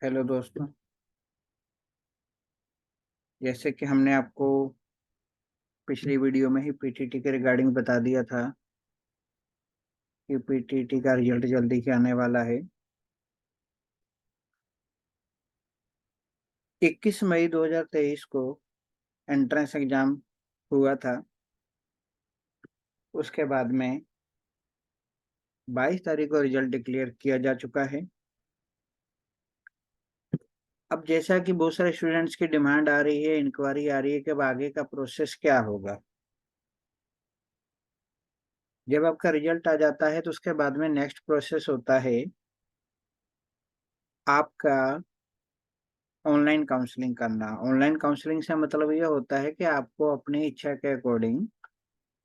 Hello दोस्तों। जैसे कि हमने आपको पिछली वीडियो में ही पीटीटी के रिगार्डिंग बता दिया था कि पीटीटी का रिजल्ट जल्दी ही आने वाला है। 21 मई 2023 को एंट्रेंस एग्जाम हुआ था। उसके बाद में 22 तारीख को रिजल्ट डिक्लेयर किया जा चुका है। अब जैसा कि बहुत सारे स्टूडेंट्स की डिमांड आ रही है, इंक्वायरी आ रही है कि अब आगे का प्रोसेस क्या होगा। जब आपका रिजल्ट आ जाता है तो उसके बाद में नेक्स्ट प्रोसेस होता है आपका ऑनलाइन काउंसलिंग करना। ऑनलाइन काउंसलिंग से मतलब ये होता है कि आपको अपनी इच्छा के अकॉर्डिंग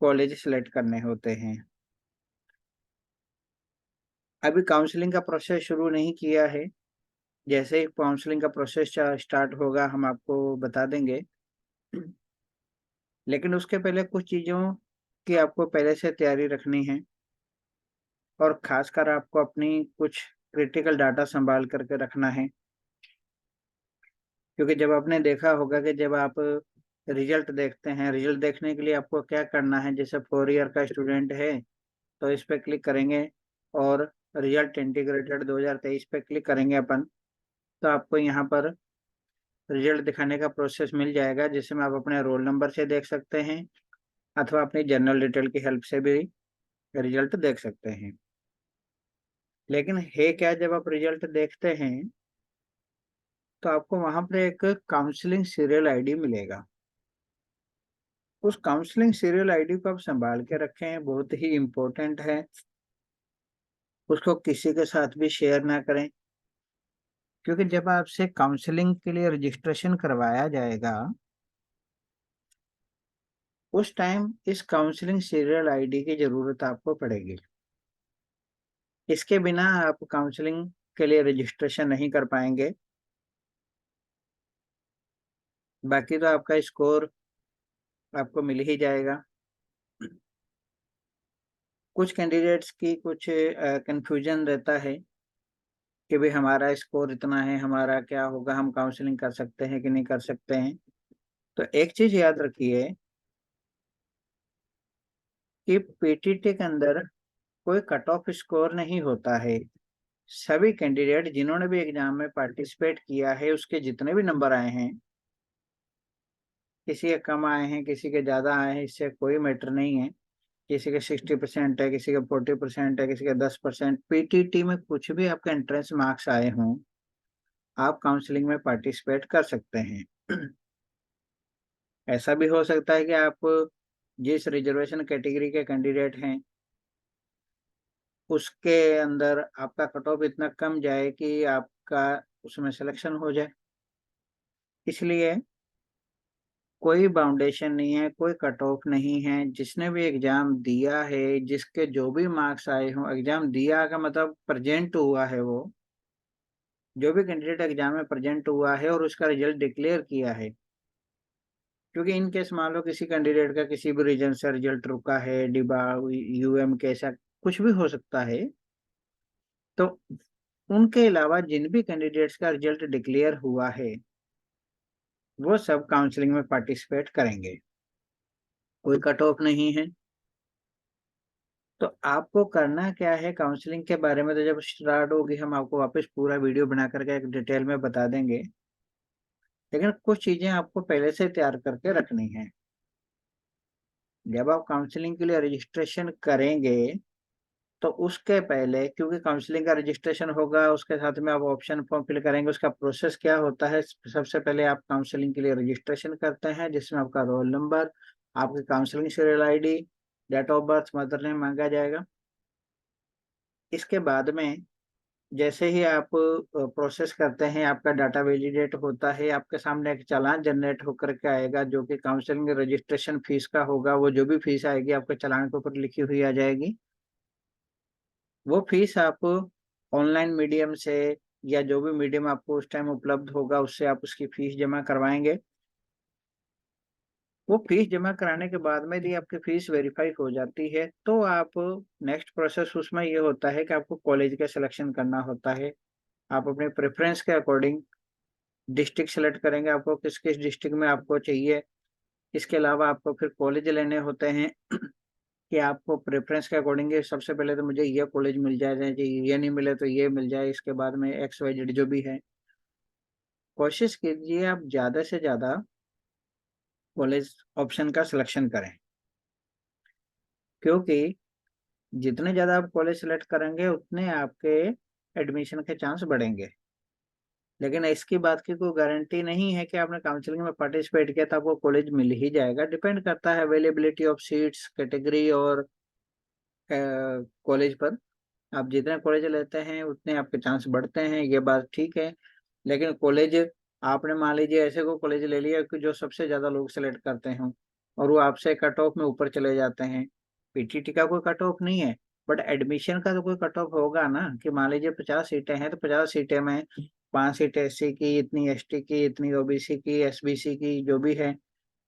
कॉलेज सेलेक्ट करने होते हैं। अभी काउंसलिंग का प्रोसेस शुरू नहीं किया है। जैसे ही काउंसलिंग का प्रोसेस स्टार्ट होगा हम आपको बता देंगे। लेकिन उसके पहले कुछ चीज़ों की आपको पहले से तैयारी रखनी है, और खासकर आपको अपनी कुछ क्रिटिकल डाटा संभाल करके रखना है। क्योंकि जब आपने देखा होगा कि जब आप रिजल्ट देखते हैं, रिजल्ट देखने के लिए आपको क्या करना है। जैसे 4 ईयर का स्टूडेंट है तो इस पे क्लिक करेंगे और रिजल्ट इंटीग्रेटेड 2023 पे क्लिक करेंगे अपन, तो आपको यहाँ पर रिजल्ट दिखाने का प्रोसेस मिल जाएगा, जिसमें आप अपने रोल नंबर से देख सकते हैं अथवा अपनी जनरल डिटेल की हेल्प से भी रिजल्ट देख सकते हैं। लेकिन है क्या, जब आप रिजल्ट देखते हैं तो आपको वहां पर एक काउंसलिंग सीरियल आईडी मिलेगा। उस काउंसलिंग सीरियल आईडी को आप संभाल के रखें, बहुत ही इम्पोर्टेंट है। उसको किसी के साथ भी शेयर ना करें, क्योंकि जब आपसे काउंसलिंग के लिए रजिस्ट्रेशन करवाया जाएगा उस टाइम इस काउंसलिंग सीरियल आईडी की जरूरत आपको पड़ेगी। इसके बिना आप काउंसलिंग के लिए रजिस्ट्रेशन नहीं कर पाएंगे। बाकी तो आपका स्कोर आपको मिल ही जाएगा। कुछ कैंडिडेट्स की कुछ कंफ्यूजन रहता है कि भाई हमारा स्कोर इतना है, हमारा क्या होगा, हम काउंसलिंग कर सकते हैं कि नहीं कर सकते हैं। तो एक चीज याद रखिए कि पीटीटी के अंदर कोई कट ऑफ स्कोर नहीं होता है। सभी कैंडिडेट जिन्होंने भी एग्जाम में पार्टिसिपेट किया है उसके जितने भी नंबर आए हैं, किसी के कम आए हैं किसी के ज्यादा आए हैं, इससे कोई मैटर नहीं है। किसी के 60% है, किसी के 40% है, किसी के 10%। पीटीटी में कुछ भी आपके एंट्रेंस मार्क्स आए हों, आप काउंसलिंग में पार्टिसिपेट कर सकते हैं। ऐसा भी हो सकता है कि आप जिस रिजर्वेशन कैटेगरी के कैंडिडेट हैं उसके अंदर आपका कट ऑफ इतना कम जाए कि आपका उसमें सिलेक्शन हो जाए। इसलिए कोई बाउंडेशन नहीं है, कोई कट ऑफ नहीं है। जिसने भी एग्जाम दिया है, जिसके जो भी मार्क्स आए हों, एग्जाम दिया का मतलब प्रेजेंट हुआ है वो, जो भी कैंडिडेट एग्जाम में प्रेजेंट हुआ है और उसका रिजल्ट डिक्लेयर किया है। क्योंकि इन केस मान लो किसी कैंडिडेट का किसी भी रीजन से रिजल्ट रुका है, डिबा यूएम के, ऐसा कुछ भी हो सकता है, तो उनके अलावा जिन भी कैंडिडेट्स का रिजल्ट डिक्लेयर हुआ है वो सब काउंसलिंग में पार्टिसिपेट करेंगे। कोई कट ऑफ नहीं है। तो आपको करना क्या है काउंसलिंग के बारे में, तो जब स्टार्ट होगी हम आपको वापस पूरा वीडियो बना करके एक डिटेल में बता देंगे। लेकिन कुछ चीजें आपको पहले से तैयार करके रखनी है। जब आप काउंसलिंग के लिए रजिस्ट्रेशन करेंगे तो उसके पहले, क्योंकि काउंसलिंग का रजिस्ट्रेशन होगा उसके साथ में आप ऑप्शन फॉर्म फिल करेंगे, उसका प्रोसेस क्या होता है। सबसे पहले आप काउंसलिंग के लिए रजिस्ट्रेशन करते हैं, जिसमें आपका रोल नंबर, आपकी counselling serial ID, date of birth, mother name मांगा जाएगा। इसके बाद में जैसे ही आप प्रोसेस करते हैं, आपका डाटा वैलिडेट होता है, आपके सामने एक चालान जनरेट होकर के आएगा जो कि काउंसलिंग रजिस्ट्रेशन फीस का होगा। वो जो भी फीस आएगी आपके चालान के ऊपर लिखी हुई आ जाएगी। वो फीस आप ऑनलाइन मीडियम से या जो भी मीडियम आपको उस टाइम उपलब्ध होगा उससे आप उसकी फीस जमा करवाएंगे। वो फीस जमा कराने के बाद में यदि आपकी फीस वेरीफाई हो जाती है तो आप नेक्स्ट प्रोसेस उसमें ये होता है कि आपको कॉलेज का सिलेक्शन करना होता है। आप अपने प्रेफरेंस के अकॉर्डिंग डिस्ट्रिक्ट सेलेक्ट करेंगे, आपको किस किस डिस्ट्रिक्ट में आपको चाहिए। इसके अलावा आपको फिर कॉलेज लेने होते हैं कि आपको प्रेफरेंस के अकॉर्डिंग सबसे पहले तो मुझे ये कॉलेज मिल जाए, चाहिए ये नहीं मिले तो ये मिल जाए, इसके बाद में एक्स वाई जेड जो भी है। कोशिश कीजिए आप ज़्यादा से ज़्यादा कॉलेज ऑप्शन का सिलेक्शन करें, क्योंकि जितने ज़्यादा आप कॉलेज सेलेक्ट करेंगे उतने आपके एडमिशन के चांस बढ़ेंगे। लेकिन इसकी बात की कोई गारंटी नहीं है कि आपने काउंसलिंग में पार्टिसिपेट किया तो आपको कॉलेज मिल ही जाएगा। डिपेंड करता है अवेलेबिलिटी ऑफ सीट्स, कैटेगरी और कॉलेज पर। आप जितने कॉलेज लेते हैं उतने आपके चांस बढ़ते हैं, ये बात ठीक है। लेकिन कॉलेज आपने मान लीजिए ऐसे को कॉलेज ले लिया कि जो सबसे ज़्यादा लोग सेलेक्ट करते हों और वो आपसे कट ऑफ में ऊपर चले जाते हैं। पीटीटी का कोई कट ऑफ नहीं है, बट एडमिशन का तो कोई कट ऑफ होगा ना, कि मान लीजिए 50 सीटें हैं तो 50 सीटें में 5 सीटें एससी की, इतनी एसटी की, इतनी ओबीसी की, एसबीसी की, जो भी है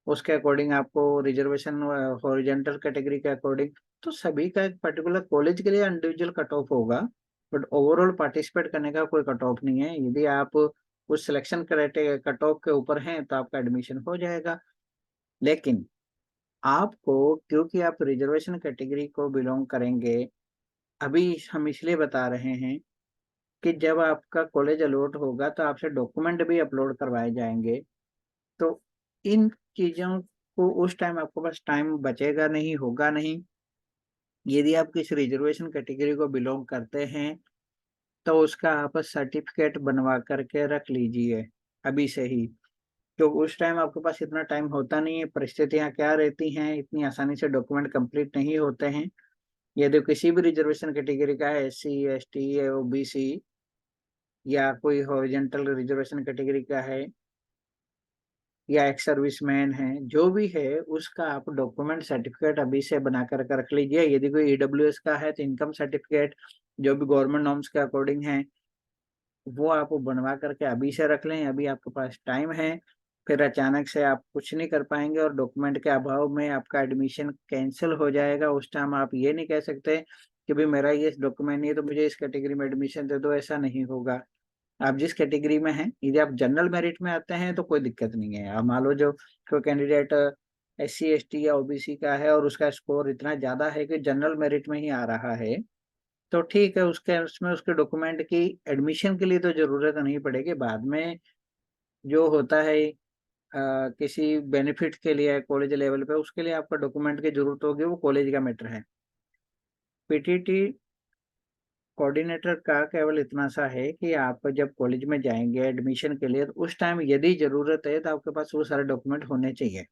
उसके अकॉर्डिंग आपको रिजर्वेशन, हॉरिजॉन्टल कैटेगरी के अकॉर्डिंग। तो सभी का एक पर्टिकुलर कॉलेज के लिए इंडिविजुअल कट ऑफ होगा, बट ओवरऑल पार्टिसिपेट करने का कोई कट ऑफ नहीं है। यदि आप उस सिलेक्शन क्राइटेरिया कट ऑफ के ऊपर हैं तो आपका एडमिशन हो जाएगा। लेकिन आपको, क्योंकि आप रिजर्वेशन कैटेगरी को बिलोंग करेंगे, अभी हम इसलिए बता रहे हैं कि जब आपका कॉलेज अलॉट होगा तो आपसे डॉक्यूमेंट भी अपलोड करवाए जाएंगे। तो इन चीज़ों को उस टाइम आपके पास टाइम बचेगा नहीं, होगा नहीं। यदि आप किसी रिजर्वेशन कैटेगरी को बिलोंग करते हैं तो उसका आप सर्टिफिकेट बनवा करके रख लीजिए अभी से ही। तो उस टाइम आपके पास इतना टाइम होता नहीं है, परिस्थितियां क्या रहती हैं, इतनी आसानी से डॉक्यूमेंट कंप्लीट नहीं होते हैं। यदि किसी भी रिजर्वेशन कैटेगरी का है, एससी, एसटी, ओबीसी या कोई हॉरिजॉन्टल रिजर्वेशन कैटेगरी का है या एक्स सर्विसमैन है, जो भी है उसका आप डॉक्यूमेंट सर्टिफिकेट अभी से बना कर रख लीजिए। यदि कोई ईडब्ल्यूएस का है तो इनकम सर्टिफिकेट जो भी गवर्नमेंट नॉर्म्स के अकॉर्डिंग है वो आप बनवा करके अभी से रख लें, अभी आपके पास टाइम है। फिर अचानक से आप कुछ नहीं कर पाएंगे और डॉक्यूमेंट के अभाव में आपका एडमिशन कैंसिल हो जाएगा। उस टाइम आप ये नहीं कह सकते कि भाई मेरा ये डॉक्यूमेंट नहीं है तो मुझे इस कैटेगरी में एडमिशन दे दो, ऐसा नहीं होगा। आप जिस कैटेगरी में हैं, यदि आप जनरल मेरिट में आते हैं तो कोई दिक्कत नहीं है। आप मान लो जो कोई कैंडिडेट एससी एसटी या ओबीसी का है और उसका स्कोर इतना ज्यादा है कि जनरल मेरिट में ही आ रहा है, तो ठीक है, उसके उसमें उसके डॉक्यूमेंट की एडमिशन के लिए तो जरूरत नहीं पड़ेगी। बाद में जो होता है किसी बेनिफिट के लिए कॉलेज लेवल पे, उसके लिए आपका डॉक्यूमेंट की जरूरत होगी, वो कॉलेज का मैटर है। पीटीटी कोऑर्डिनेटर का केवल इतना सा है कि आप जब कॉलेज में जाएंगे एडमिशन के लिए तो उस टाइम यदि जरूरत है तो आपके पास वो सारे डॉक्यूमेंट होने चाहिए।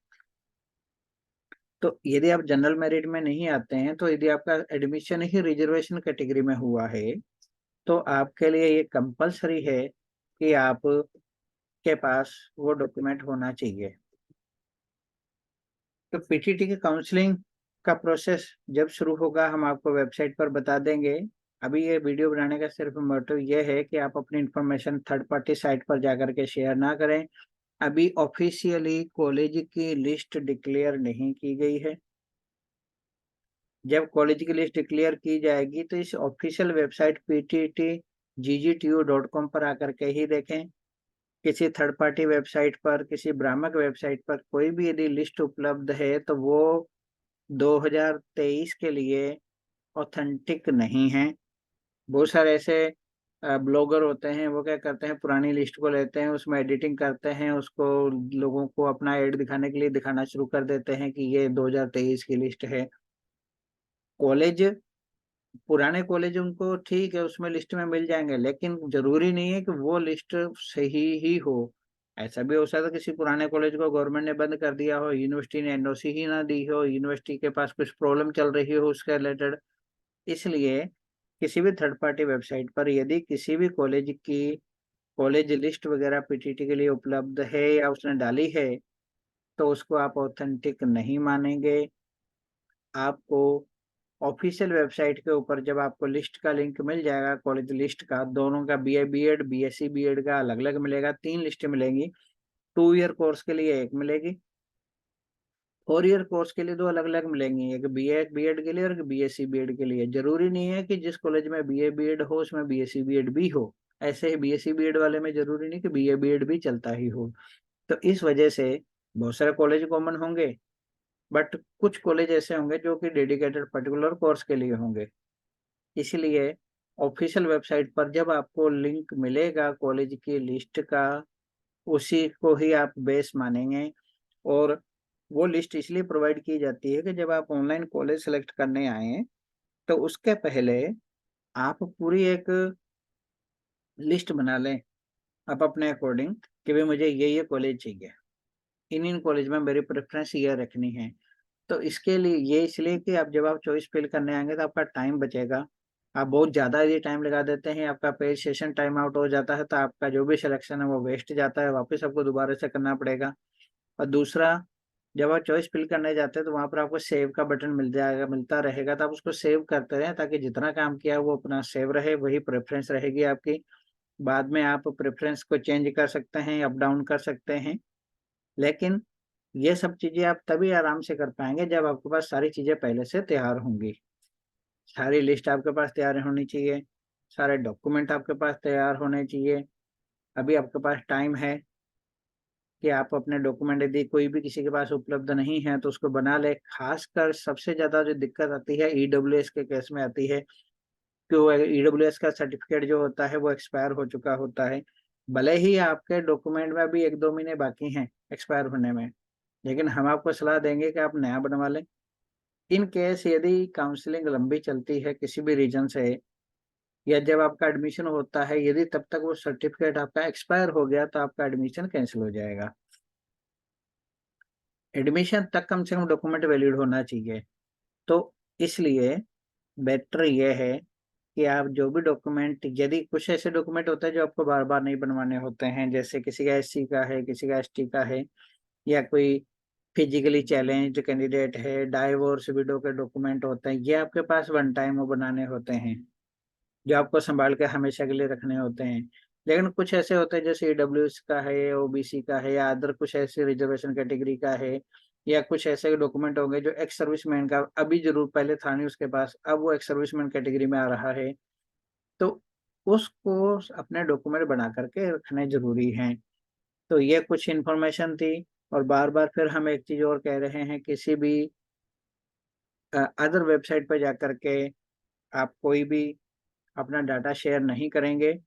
तो यदि आप जनरल मेरिट में नहीं आते हैं, तो यदि आपका एडमिशन ही रिजर्वेशन कैटेगरी में हुआ है तो आपके लिए ये कंपलसरी है कि आप के पास वो डॉक्यूमेंट होना चाहिए। तो पीटीटी की काउंसलिंग का प्रोसेस जब शुरू होगा हम आपको वेबसाइट पर बता देंगे। अभी ये वीडियो बनाने का सिर्फ मोटिव ये है कि आप अपनी इंफॉर्मेशन थर्ड पार्टी साइट पर जाकर के शेयर ना करें। अभी ऑफिशियली कॉलेज की लिस्ट डिक्लेयर नहीं की गई है। जब कॉलेज की लिस्ट डिक्लेयर की जाएगी तो इस ऑफिशियल वेबसाइट pttggtu.com पर आकर के ही देखें। किसी थर्ड पार्टी वेबसाइट पर, किसी भ्रामक वेबसाइट पर कोई भी यदि लिस्ट उपलब्ध है तो वो 2023 के लिए ऑथेंटिक नहीं है। बहुत सारे ऐसे ब्लॉगर होते हैं, वो क्या करते हैं, पुरानी लिस्ट को लेते हैं, उसमें एडिटिंग करते हैं, उसको लोगों को अपना एड दिखाने के लिए दिखाना शुरू कर देते हैं कि ये 2023 की लिस्ट है। कॉलेज, पुराने कॉलेज उनको ठीक है उसमें लिस्ट में मिल जाएंगे, लेकिन जरूरी नहीं है कि वो लिस्ट सही ही हो। ऐसा भी हो सकता है किसी पुराने कॉलेज को गवर्नमेंट ने बंद कर दिया हो, यूनिवर्सिटी ने एनओसी ही ना दी हो, यूनिवर्सिटी के पास कुछ प्रॉब्लम चल रही हो उसके रिलेटेड। इसलिए किसी भी थर्ड पार्टी वेबसाइट पर यदि किसी भी कॉलेज की कॉलेज लिस्ट वगैरह पीटीटी के लिए उपलब्ध है या उसने डाली है तो उसको आप ऑथेंटिक नहीं मानेंगे। आपको ऑफिशियल वेबसाइट के ऊपर जब आपको लिस्ट का लिंक मिल जाएगा, कॉलेज लिस्ट का, दोनों का, बीए बीएड बीएससी बीएड का अलग अलग मिलेगा, 3 लिस्टें मिलेंगी। 2 ईयर कोर्स के लिए एक मिलेगी, 4 ईयर कोर्स के लिए दो अलग अलग मिलेंगी, एक बीए बीएड के लिए और एक बीएससी बीएड के लिए। जरूरी नहीं है कि जिस कॉलेज में बीए बीएड हो उसमें बीएससी बीएड भी हो। ऐसे ही बीएससी बीएड वाले में जरूरी नहीं कि बीए बीएड भी चलता ही हो। तो इस वजह से बहुत सारे कॉलेज कॉमन होंगे, बट कुछ कॉलेज ऐसे होंगे जो कि डेडिकेटेड पर्टिकुलर कोर्स के लिए होंगे। इसलिए ऑफिशियल वेबसाइट पर जब आपको लिंक मिलेगा कॉलेज की लिस्ट का, उसी को ही आप बेस मानेंगे। और वो लिस्ट इसलिए प्रोवाइड की जाती है कि जब आप ऑनलाइन कॉलेज सेलेक्ट करने आए तो उसके पहले आप पूरी एक लिस्ट बना लें आप अपने अकॉर्डिंग कि भाई मुझे ये कॉलेज चाहिए, इन कॉलेज में मेरी प्रेफरेंस ये रखनी है। तो इसके लिए ये इसलिए कि आप जब आप चॉइस फिल करने आएंगे तो आपका टाइम बचेगा। आप बहुत ज़्यादा यदि टाइम लगा देते हैं, आपका पेज सेशन टाइम आउट हो जाता है, तो आपका जो भी सिलेक्शन है वो वेस्ट जाता है, वापस आपको दोबारा से करना पड़ेगा। और दूसरा, जब आप चॉइस फिल करने जाते हैं तो वहाँ पर आपको सेव का बटन मिल जाएगा, मिलता रहेगा, तो आप उसको सेव करते रहें ताकि जितना काम किया वो अपना सेव रहे, वही प्रेफरेंस रहेगी आपकी। बाद में आप प्रेफरेंस को चेंज कर सकते हैं, अप डाउन कर सकते हैं। लेकिन ये सब चीज़ें आप तभी आराम से कर पाएंगे जब आपके पास सारी चीज़ें पहले से तैयार होंगी। सारी लिस्ट आपके पास तैयार होनी चाहिए, सारे डॉक्यूमेंट आपके पास तैयार होने चाहिए। अभी आपके पास टाइम है कि आप अपने डॉक्यूमेंट यदि कोई भी किसी के पास उपलब्ध नहीं है तो उसको बना ले। खासकर सबसे ज़्यादा जो दिक्कत आती है ईडब्ल्यूएस के केस में आती है कि वो ईडब्ल्यूएस का सर्टिफिकेट जो होता है वो एक्सपायर हो चुका होता है। भले ही आपके डॉक्यूमेंट में अभी 1-2 महीने बाकी हैं एक्सपायर होने में, लेकिन हम आपको सलाह देंगे कि आप नया बनवा लें। इन केस यदि काउंसलिंग लंबी चलती है किसी भी रीजन से, या जब आपका एडमिशन होता है यदि तब तक वो सर्टिफिकेट आपका एक्सपायर हो गया तो आपका एडमिशन कैंसिल हो जाएगा। एडमिशन तक कम से कम डॉक्यूमेंट वैलिड होना चाहिए। तो इसलिए बेटर ये है कि आप जो भी डॉक्यूमेंट, यदि कुछ ऐसे डॉक्यूमेंट होते हैं जो आपको बार बार नहीं बनवाने होते हैं, जैसे किसी का एससी का है, किसी का एसटी का है, या कोई फिजिकली चैलेंज्ड कैंडिडेट है, डाइवोर्स विडो के डॉक्यूमेंट होते हैं, ये आपके पास वन टाइम वो बनाने होते हैं जो आपको संभाल के हमेशा के लिए रखने होते हैं। लेकिन कुछ ऐसे होते हैं जैसे ईडब्ल्यूएस का है, ओबीसी का है, या अदर कुछ ऐसे रिजर्वेशन कैटेगरी का है, या कुछ ऐसे डॉक्यूमेंट होंगे जो एक्स सर्विसमैन का अभी जरूर पहले था नहीं उसके पास, अब वो एक्स सर्विसमैन कैटेगरी में आ रहा है, तो उसको अपने डॉक्यूमेंट बना करके रखने जरूरी हैं। तो ये कुछ इन्फॉर्मेशन थी। और बार बार फिर हम एक चीज और कह रहे हैं, किसी भी अदर वेबसाइट पर जाकर के आप कोई भी अपना डाटा शेयर नहीं करेंगे।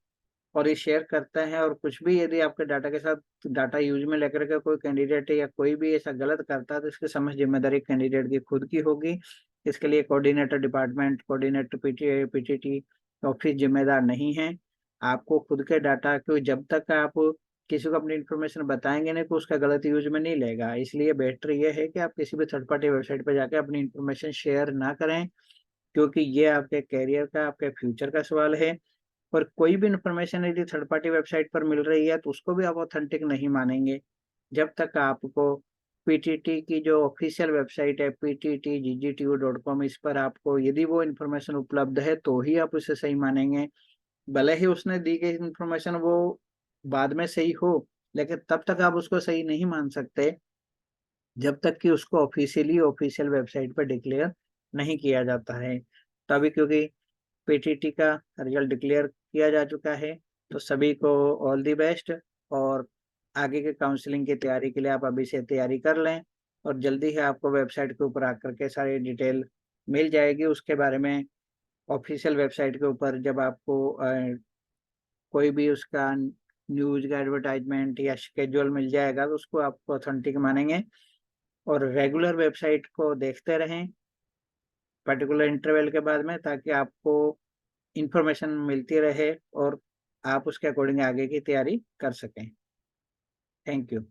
और ये शेयर करते हैं और कुछ भी यदि आपके डाटा के साथ डाटा यूज में लेकर के कोई कैंडिडेट या कोई भी ऐसा गलत करता है तो इसकी समझ जिम्मेदारी कैंडिडेट की खुद की होगी। इसके लिए coordinator department, coordinator PTT office जिम्मेदार नहीं है। आपको खुद के डाटा को जब तक आप किसी को अपनी इन्फॉर्मेशन बताएंगे नहीं तो उसका गलत यूज में नहीं लेगा। इसलिए बेटर ये है कि आप किसी भी थर्ड पार्टी वेबसाइट पर जाकर अपनी इन्फॉर्मेशन शेयर ना करें, क्योंकि ये आपके कैरियर का, आपके फ्यूचर का सवाल है। और कोई भी इंफॉर्मेशन यदि थर्ड पार्टी वेबसाइट पर मिल रही है तो उसको भी आप ऑथेंटिक नहीं मानेंगे जब तक आपको पीटीटी की जो ऑफिशियल वेबसाइट है pttggtu.com, इस पर आपको यदि वो इन्फॉर्मेशन उपलब्ध है तो ही आप उसे सही मानेंगे। भले ही उसने दी गई इन्फॉर्मेशन वो बाद में सही हो, लेकिन तब तक आप उसको सही नहीं मान सकते जब तक कि उसको ऑफिशियली ऑफिशियल वेबसाइट पर डिक्लेयर नहीं किया जाता है। तभी क्योंकि पीटीटी का रिजल्ट डिक्लेयर किया जा चुका है। तो सभी को ऑल दी बेस्ट। और आगे के काउंसलिंग की तैयारी के लिए आप अभी से तैयारी कर लें, और जल्दी ही आपको वेबसाइट के ऊपर आकर के सारी डिटेल मिल जाएगी उसके बारे में। ऑफिशियल वेबसाइट के ऊपर जब आपको कोई भी उसका न्यूज का एडवर्टाइजमेंट या शेड्यूल मिल जाएगा तो उसको आप ऑथेंटिक मानेंगे। और रेगुलर वेबसाइट को देखते रहें पर्टिकुलर इंटरवल के बाद में, ताकि आपको इंफॉर्मेशन मिलती रहे और आप उसके अकॉर्डिंग आगे की तैयारी कर सकें। Thank you.